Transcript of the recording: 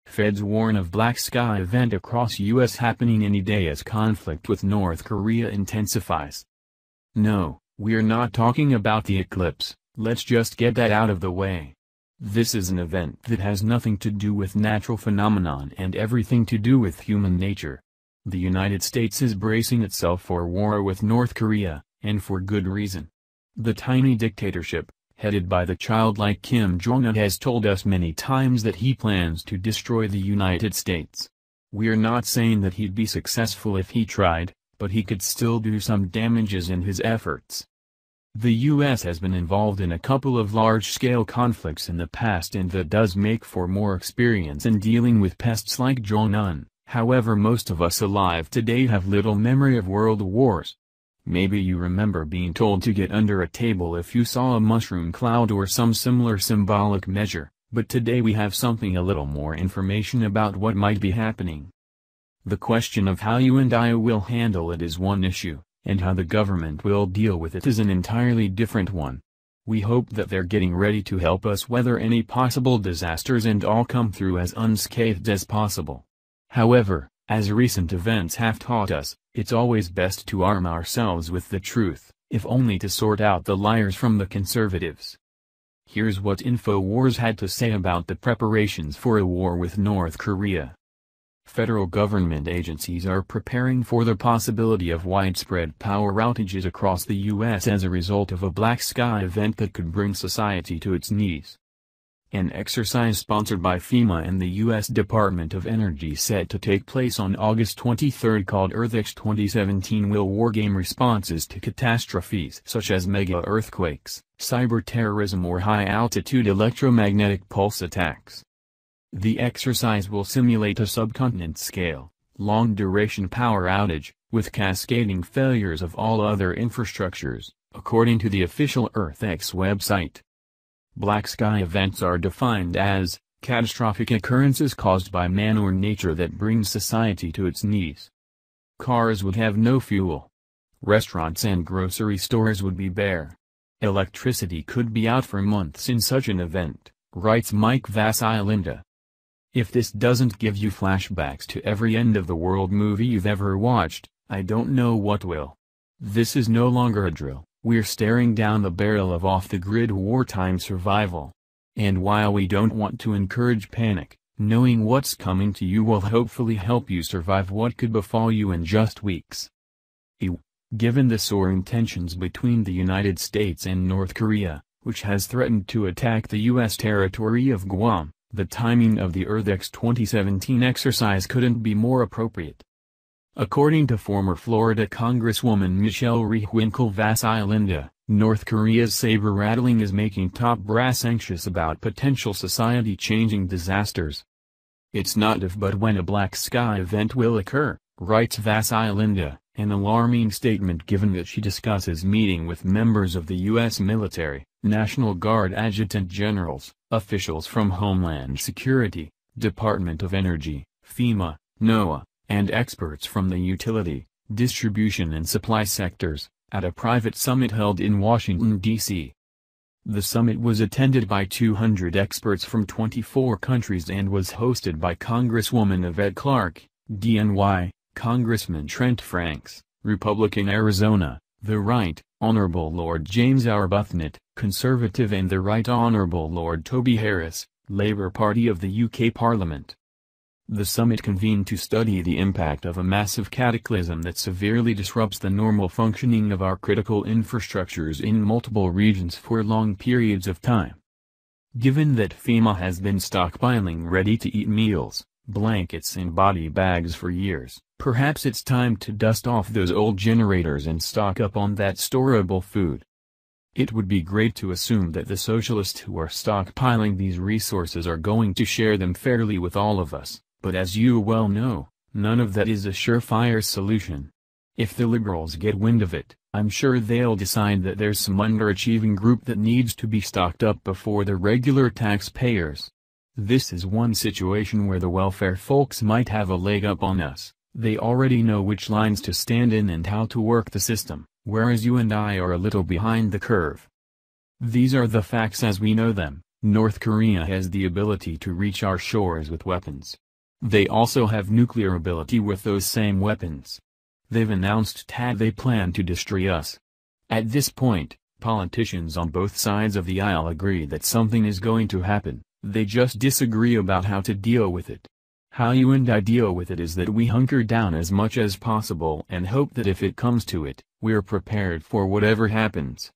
Feds warn of black sky event across U.S. happening any day as conflict with North Korea intensifies. No, we're not talking about the eclipse, let's just get that out of the way. This is an event that has nothing to do with natural phenomenon and everything to do with human nature. The United States is bracing itself for war with North Korea, and for good reason. The tiny dictatorship, headed by the childlike Kim Jong-un, has told us many times that he plans to destroy the United States. We're not saying that he'd be successful if he tried, but he could still do some damages in his efforts. The U.S. has been involved in a couple of large-scale conflicts in the past, and that does make for more experience in dealing with pests like Jong-un. However, most of us alive today have little memory of world wars. Maybe you remember being told to get under a table if you saw a mushroom cloud or some similar symbolic measure, but today we have something a little more information about what might be happening. The question of how you and I will handle it is one issue, and how the government will deal with it is an entirely different one. We hope that they're getting ready to help us weather any possible disasters and all come through as unscathed as possible. However, as recent events have taught us, it's always best to arm ourselves with the truth, if only to sort out the liars from the conservatives. Here's what InfoWars had to say about the preparations for a war with North Korea. Federal government agencies are preparing for the possibility of widespread power outages across the U.S. as a result of a black sky event that could bring society to its knees. An exercise sponsored by FEMA and the U.S. Department of Energy set to take place on August 23 called EarthX 2017 will wargame responses to catastrophes such as mega-earthquakes, cyber-terrorism or high-altitude electromagnetic pulse attacks. The exercise will simulate a subcontinent-scale, long-duration power outage, with cascading failures of all other infrastructures, according to the official EarthX website. Black sky events are defined as catastrophic occurrences caused by man or nature that bring society to its knees. Cars would have no fuel. Restaurants and grocery stores would be bare. Electricity could be out for months in such an event, writes Mike Vasilinda. If this doesn't give you flashbacks to every end-of-the-world movie you've ever watched, I don't know what will. This is no longer a drill. We're staring down the barrel of off-the-grid wartime survival. And while we don't want to encourage panic, knowing what's coming to you will hopefully help you survive what could befall you in just weeks. Given the soaring tensions between the United States and North Korea, which has threatened to attack the U.S. territory of Guam, the timing of the EarthX 2017 exercise couldn't be more appropriate. According to former Florida Congresswoman Michelle Rehnquist Vasilinda, North Korea's saber-rattling is making top brass anxious about potential society-changing disasters. It's not if but when a black sky event will occur, writes Vasilinda, an alarming statement given that she discusses meeting with members of the U.S. military, National Guard adjutant generals, officials from Homeland Security, Department of Energy, FEMA, NOAA, and experts from the utility, distribution and supply sectors, at a private summit held in Washington, D.C. The summit was attended by 200 experts from 24 countries and was hosted by Congresswoman Yvette Clarke, DNY, Congressman Trent Franks, Republican Arizona, the Right, Honorable Lord James Arbuthnot, Conservative, and the Right Honorable Lord Toby Harris, Labour Party of the UK Parliament. The summit convened to study the impact of a massive cataclysm that severely disrupts the normal functioning of our critical infrastructures in multiple regions for long periods of time. Given that FEMA has been stockpiling ready-to-eat meals, blankets and body bags for years, perhaps it's time to dust off those old generators and stock up on that storable food. It would be great to assume that the socialists who are stockpiling these resources are going to share them fairly with all of us. But as you well know, none of that is a surefire solution. If the liberals get wind of it, I'm sure they'll decide that there's some underachieving group that needs to be stocked up before the regular taxpayers. This is one situation where the welfare folks might have a leg up on us. They already know which lines to stand in and how to work the system, whereas you and I are a little behind the curve. These are the facts as we know them, North Korea has the ability to reach our shores with weapons. They also have nuclear ability with those same weapons. They've announced that they plan to destroy us. At this point, politicians on both sides of the aisle agree that something is going to happen, they just disagree about how to deal with it. How you and I deal with it is that we hunker down as much as possible and hope that if it comes to it, we're prepared for whatever happens.